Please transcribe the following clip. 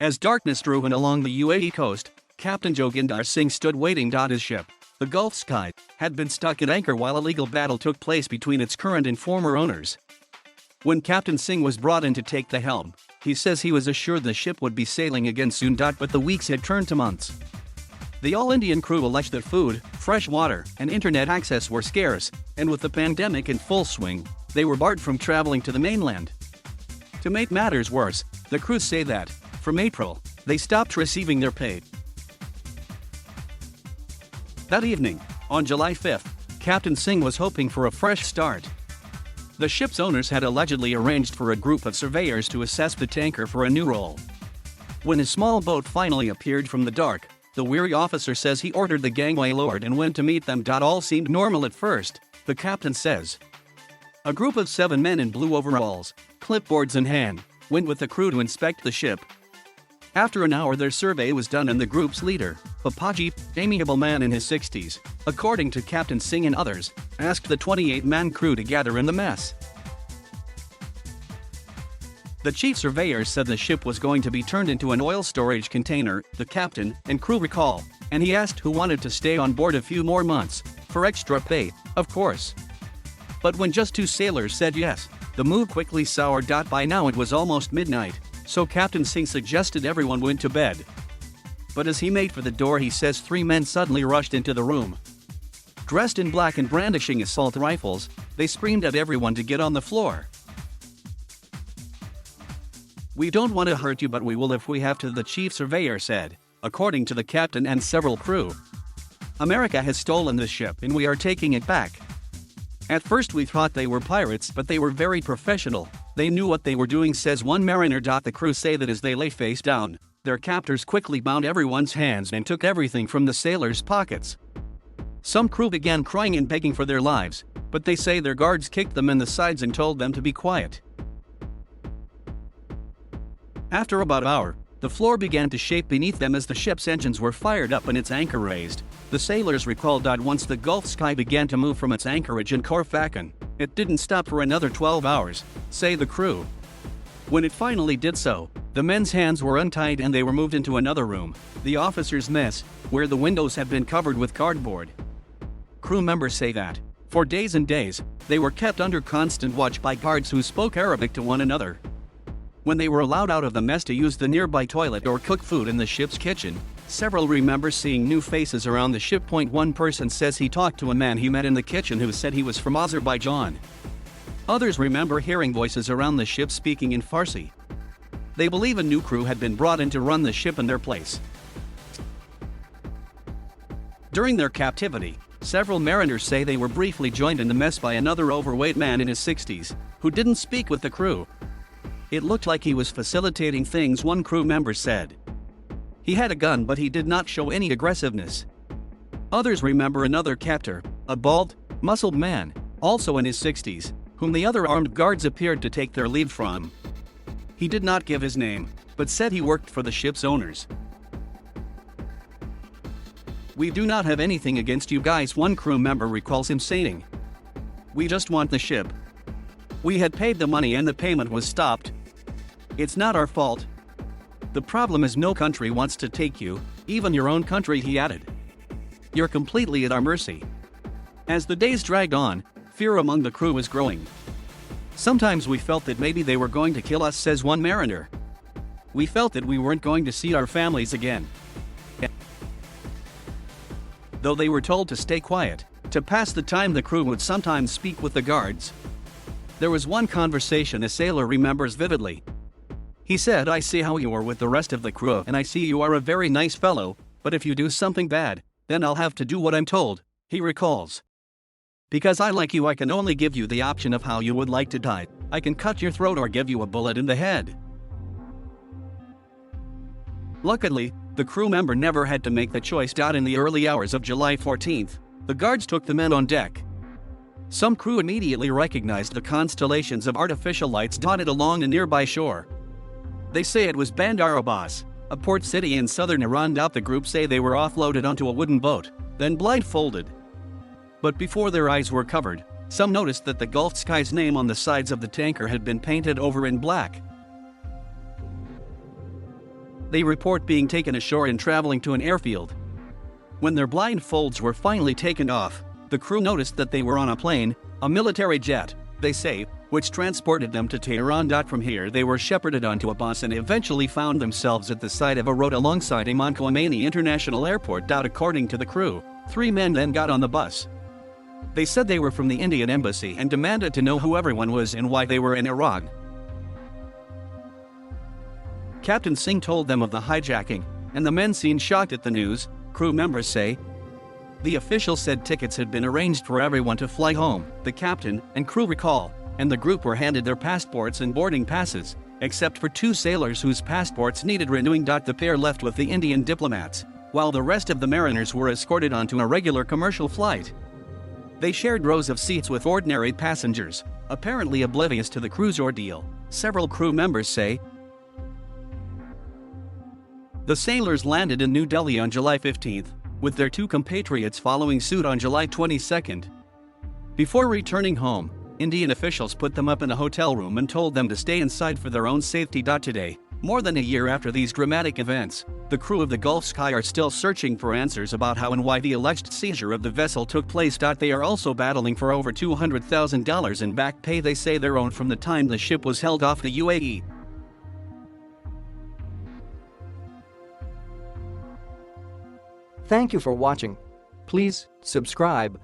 As darkness drew in along the UAE coast, Captain Joginder Singh stood waiting. His ship, the Gulf Sky, had been stuck at anchor while a legal battle took place between its current and former owners. When Captain Singh was brought in to take the helm, he says he was assured the ship would be sailing again soon. But the weeks had turned to months. The all-Indian crew alleged that food, fresh water, and internet access were scarce, and with the pandemic in full swing, they were barred from traveling to the mainland. To make matters worse, the crews say that, from April, they stopped receiving their pay. That evening, on July 5th, Captain Singh was hoping for a fresh start. The ship's owners had allegedly arranged for a group of surveyors to assess the tanker for a new role. When his small boat finally appeared from the dark, the weary officer says he ordered the gangway lowered and went to meet them. All seemed normal at first, the captain says. A group of 7 men in blue overalls, clipboards in hand, went with the crew to inspect the ship. After an hour their survey was done and the group's leader, a podgy, amiable man in his 60s, according to Captain Singh and others, asked the 28-man crew to gather in the mess. The chief surveyor said the ship was going to be turned into an oil storage container, the captain and crew recall, and he asked who wanted to stay on board a few more months, for extra pay, of course. But when just 2 sailors said yes, the move quickly soured. By now it was almost midnight, so Captain Singh suggested everyone went to bed. But as he made for the door he says 3 men suddenly rushed into the room. Dressed in black and brandishing assault rifles, they screamed at everyone to get on the floor. "We don't want to hurt you but we will if we have to," the chief surveyor said, according to the captain and several crew. "America has stolen this ship and we are taking it back. At first we thought they were pirates but they were very professional, they knew what they were doing," says one mariner. The crew say that as they lay face down, their captors quickly bound everyone's hands and took everything from the sailors' pockets. Some crew began crying and begging for their lives, but they say their guards kicked them in the sides and told them to be quiet. After about an hour, the floor began to shake beneath them as the ship's engines were fired up and its anchor raised. The sailors recalled that once the Gulf Sky began to move from its anchorage in Corfacan, it didn't stop for another 12 hours, say the crew. When it finally did so, the men's hands were untied and they were moved into another room, the officers' mess, where the windows had been covered with cardboard. Crew members say that, for days and days, they were kept under constant watch by guards who spoke Arabic to one another. When they were allowed out of the mess to use the nearby toilet or cook food in the ship's kitchen, several remember seeing new faces around the ship. One person says he talked to a man he met in the kitchen who said he was from Azerbaijan. Others remember hearing voices around the ship speaking in Farsi. They believe a new crew had been brought in to run the ship in their place. During their captivity, several mariners say they were briefly joined in the mess by another overweight man in his 60s, who didn't speak with the crew. It looked like he was facilitating things, one crew member said. He had a gun but he did not show any aggressiveness. Others remember another captor, a bald, muscled man, also in his 60s, whom the other armed guards appeared to take their leave from. He did not give his name, but said he worked for the ship's owners. "We do not have anything against you guys," one crew member recalls him saying. "We just want the ship. We had paid the money and the payment was stopped. It's not our fault. The problem is no country wants to take you, even your own country," he added. "You're completely at our mercy." As the days dragged on, fear among the crew was growing. "Sometimes we felt that maybe they were going to kill us," says one mariner. "We felt that we weren't going to see our families again." Though they were told to stay quiet, to pass the time the crew would sometimes speak with the guards. There was one conversation a sailor remembers vividly. He said, "I see how you are with the rest of the crew and I see you are a very nice fellow, but if you do something bad, then I'll have to do what I'm told," he recalls. "Because I like you I can only give you the option of how you would like to die. I can cut your throat or give you a bullet in the head." Luckily, the crew member never had to make the choice. In the early hours of July 14th, the guards took the men on deck. Some crew immediately recognized the constellations of artificial lights dotted along the nearby shore. They say it was Bandar Abbas, a port city in southern Iran. The group say they were offloaded onto a wooden boat, then blindfolded. But before their eyes were covered, some noticed that the Gulf Sky's name on the sides of the tanker had been painted over in black. They report being taken ashore and traveling to an airfield. When their blindfolds were finally taken off, the crew noticed that they were on a plane, a military jet, they say, which transported them to Tehran. From here they were shepherded onto a bus and eventually found themselves at the side of a road alongside Imam Khomeini International Airport. According to the crew, 3 men then got on the bus. They said they were from the Indian embassy and demanded to know who everyone was and why they were in Iran. Capt Singh told them of the hijacking, and the men seemed shocked at the news, crew members say. The official said tickets had been arranged for everyone to fly home, the captain and crew recall, and the group were handed their passports and boarding passes, except for 2 sailors whose passports needed renewing. The pair left with the Indian diplomats, while the rest of the mariners were escorted onto a regular commercial flight. They shared rows of seats with ordinary passengers, apparently oblivious to the crew's ordeal, several crew members say. The sailors landed in New Delhi on July 15, with their 2 compatriots following suit on July 22. Before returning home, Indian officials put them up in a hotel room and told them to stay inside for their own safety. Today, more than a year after these dramatic events, the crew of the Gulf Sky are still searching for answers about how and why the alleged seizure of the vessel took place. They are also battling for over $200,000 in back pay they say they're owed from the time the ship was held off the UAE. Thank you for watching. Please subscribe.